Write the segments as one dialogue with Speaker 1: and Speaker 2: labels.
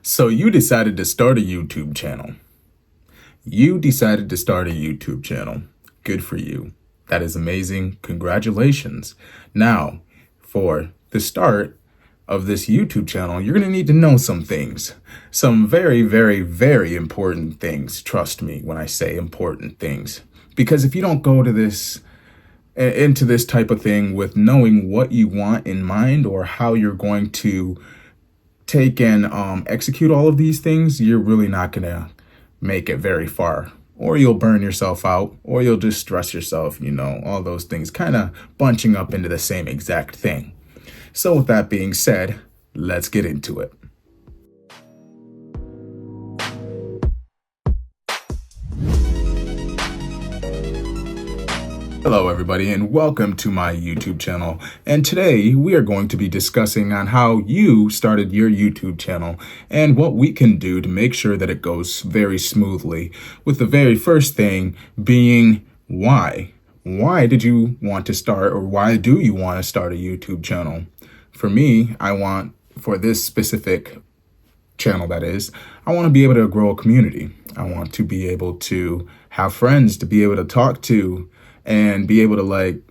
Speaker 1: So you decided to start a YouTube channel. You decided to start a YouTube channel. Good for you. That is amazing. Congratulations. Now, for the start of this YouTube channel, you're going to need to know some things. Some very, very, very important things. Trust me when I say important things. Because if you don't go to this into this type of thing with knowing what you want in mind or how you're going to take and execute all of these things, you're really not going to make it very far. Or you'll burn yourself out, or you'll just stress yourself, all those things kind of bunching up into the same exact thing. So with that being said, let's get into it. Hello everybody and welcome to my YouTube channel. And today we are going to be discussing on how you started your YouTube channel and what we can do to make sure that it goes very smoothly. With the very first thing being why. Why did you want to start, or why do you want to start a YouTube channel? For me, for this specific channel that is, I want to be able to grow a community. I want to be able to have friends to be able to talk to and be able to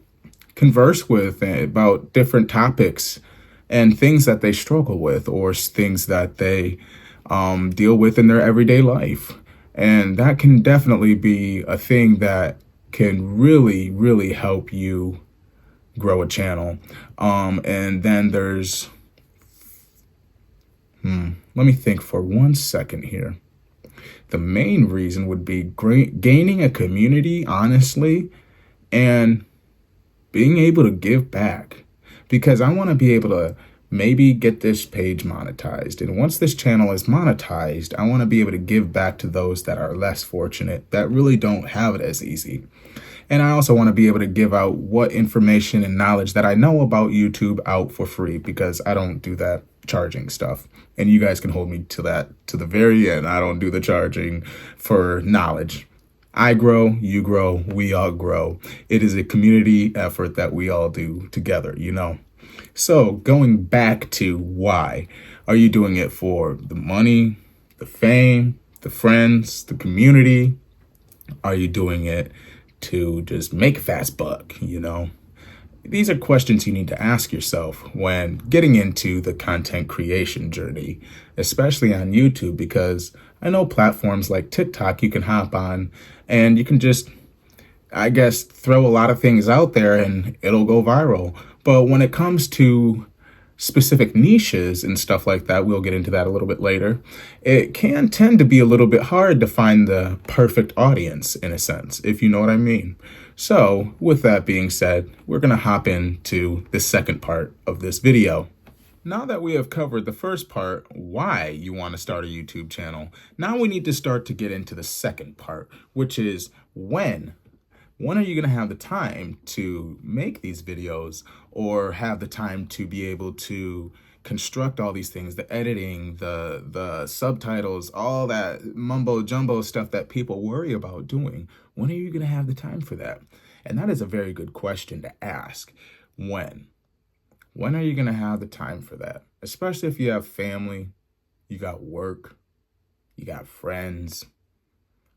Speaker 1: converse with about different topics and things that they struggle with or things that they deal with in their everyday life. And that can definitely be a thing that can really, really help you grow a channel. And then there's, let me think for 1 second here. The main reason would be gaining a community, honestly, and being able to give back, because I want to be able to maybe get this page monetized. And once this channel is monetized, I want to be able to give back to those that are less fortunate, that really don't have it as easy. And I also want to be able to give out what information and knowledge that I know about YouTube out for free, because I don't do that charging stuff. And you guys can hold me to that to the very end. I don't do the charging for knowledge. I grow, you grow, we all grow. It is a community effort that we all do together, So going back to why, are you doing it for the money, the fame, the friends, the community? Are you doing it to just make a fast buck, These are questions you need to ask yourself when getting into the content creation journey, especially on YouTube, because I know platforms like TikTok you can hop on and you can just, I guess, throw a lot of things out there and it'll go viral. But when it comes to specific niches and stuff like that, we'll get into that a little bit later, it can tend to be a little bit hard to find the perfect audience, in a sense, if you know what I mean. So with that being said, we're going to hop into the second part of this video. Now that we have covered the first part, why you want to start a YouTube channel, now we need to start to get into the second part, which is when. When are you going to have the time to make these videos, or have the time to be able to construct all these things, the editing, the subtitles, all that mumbo jumbo stuff that people worry about doing? When are you going to have the time for that? And that is a very good question to ask. When? When are you going to have the time for that? Especially if you have family, you got work, you got friends,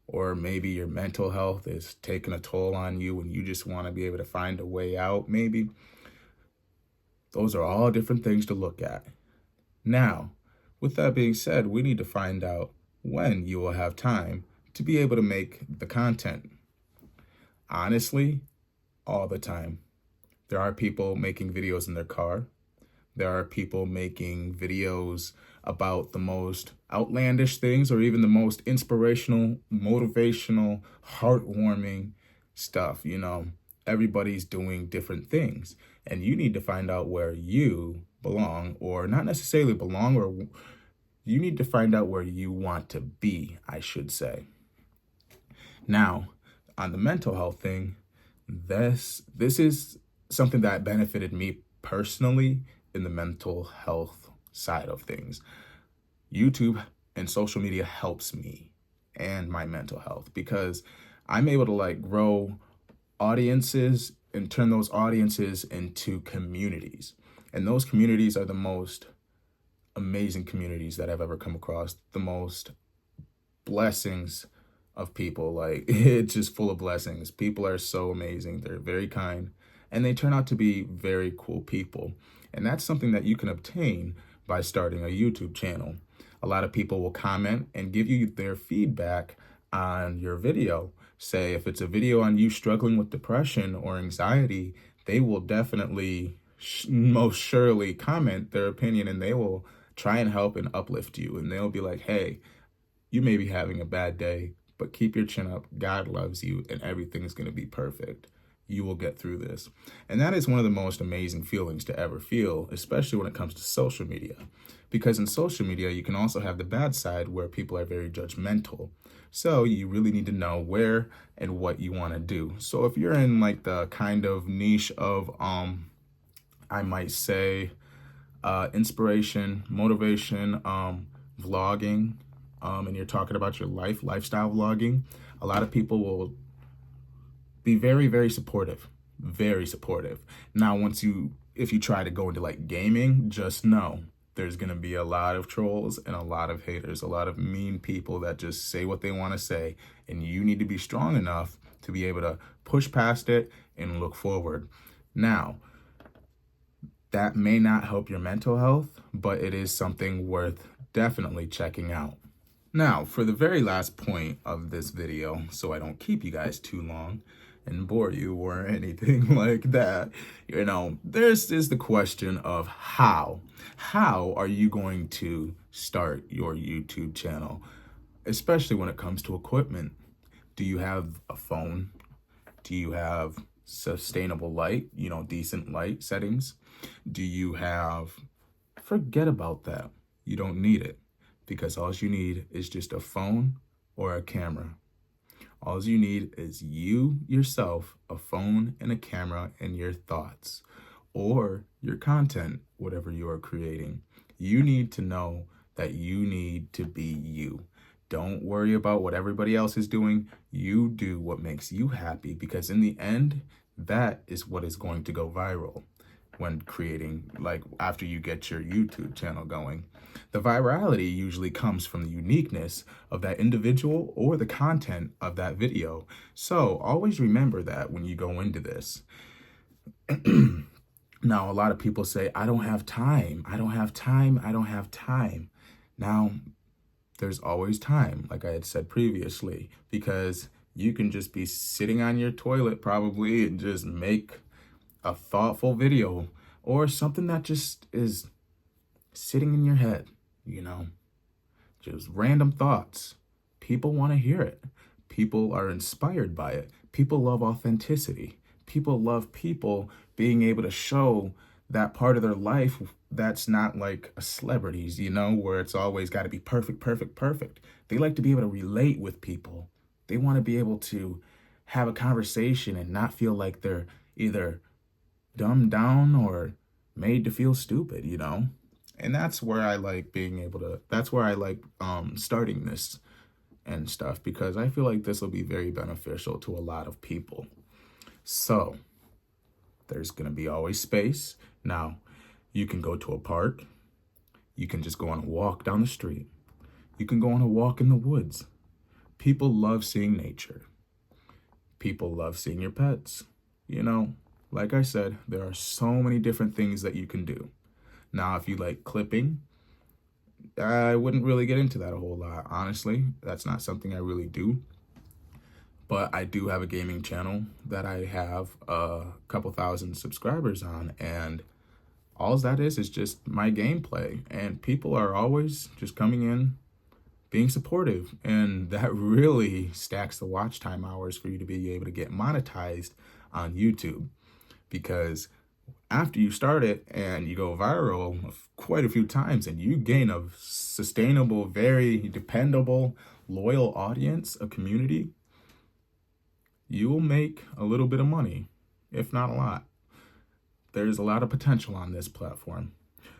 Speaker 1: or maybe your mental health is taking a toll on you and you just want to be able to find a way out, maybe. Those are all different things to look at. Now, with that being said, we need to find out when you will have time to be able to make the content. Honestly, all the time. There are people making videos in their car. There are people making videos about the most outlandish things, or even the most inspirational, motivational, heartwarming stuff. Everybody's doing different things, and you need to find out where you belong, or not necessarily belong, or you need to find out where you want to be, I should say. Now, on the mental health thing, this is something that benefited me personally in the mental health side of things. YouTube and social media helps me and my mental health, because I'm able to grow audiences and turn those audiences into communities. And those communities are the most amazing communities that I've ever come across, the most blessings of people. Like, it's just full of blessings. People are so amazing. They're very kind, and they turn out to be very cool people. And that's something that you can obtain by starting a YouTube channel. A lot of people will comment and give you their feedback on your video. Say if it's a video on you struggling with depression or anxiety, they will definitely most surely comment their opinion, and they will try and help and uplift you. And they'll be like, hey, you may be having a bad day, but keep your chin up. God loves you, and everything's going to be perfect. You will get through this. And that is one of the most amazing feelings to ever feel, especially when it comes to social media. Because in social media, you can also have the bad side where people are very judgmental. So you really need to know where and what you want to do. So if you're in like the kind of niche of, I might say, inspiration, motivation, vlogging, and you're talking about your lifestyle vlogging, a lot of people will be very, very supportive, very supportive. Now, if you try to go into like gaming, just know there's going to be a lot of trolls and a lot of haters, a lot of mean people that just say what they want to say. And you need to be strong enough to be able to push past it and look forward. Now, that may not help your mental health, but it is something worth definitely checking out. Now, for the very last point of this video, so I don't keep you guys too long and bore you or anything like that, there's the question of how. How are you going to start your YouTube channel, especially when it comes to equipment? Do you have a phone? Do you have sustainable light, decent light settings? Do you have, forget about that. You don't need it, because all you need is just a phone or a camera. All you need is you, yourself, a phone and a camera, and your thoughts or your content, whatever you are creating. You need to know that you need to be you. Don't worry about what everybody else is doing. You do what makes you happy, because in the end, that is what is going to go viral when creating, like after you get your YouTube channel going. The virality usually comes from the uniqueness of that individual or the content of that video. So always remember that when you go into this. Now, a lot of people say, I don't have time. I don't have time. I don't have time. Now, there's always time, like I had said previously, because you can just be sitting on your toilet probably and just make a thoughtful video or something that just is sitting in your head, just random thoughts. People want to hear it. People are inspired by it. People love authenticity. People love people being able to show that part of their life that's not like a celebrity's, where it's always got to be perfect, perfect, perfect. They like to be able to relate with people. They want to be able to have a conversation and not feel like they're either dumbed down or made to feel stupid, And that's where I like starting this and stuff, because I feel like this will be very beneficial to a lot of people. So there's going to be always space. Now, you can go to a park. You can just go on a walk down the street. You can go on a walk in the woods. People love seeing nature. People love seeing your pets. Like I said, there are so many different things that you can do. Now, if you like clipping, I wouldn't really get into that a whole lot. Honestly, that's not something I really do. But I do have a gaming channel that I have a couple thousand subscribers on, and all that is just my gameplay. And people are always just coming in, being supportive, and that really stacks the watch time hours for you to be able to get monetized on YouTube. Because after you start it and you go viral quite a few times and you gain a sustainable, very dependable, loyal audience, a community, you will make a little bit of money, if not a lot. There's a lot of potential on this platform.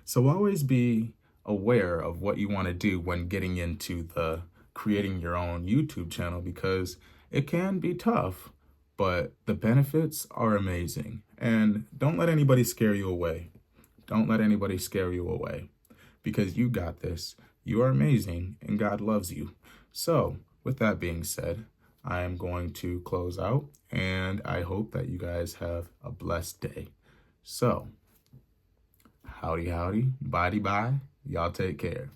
Speaker 1: So always be aware of what you want to do when getting into the creating your own YouTube channel, because it can be tough, but the benefits are amazing. And don't let anybody scare you away. Don't let anybody scare you away. because you got this. You are amazing and God loves you. So, with that being said, I am going to close out and I hope that you guys have a blessed day. So, howdy, howdy, bye, bye. Y'all take care.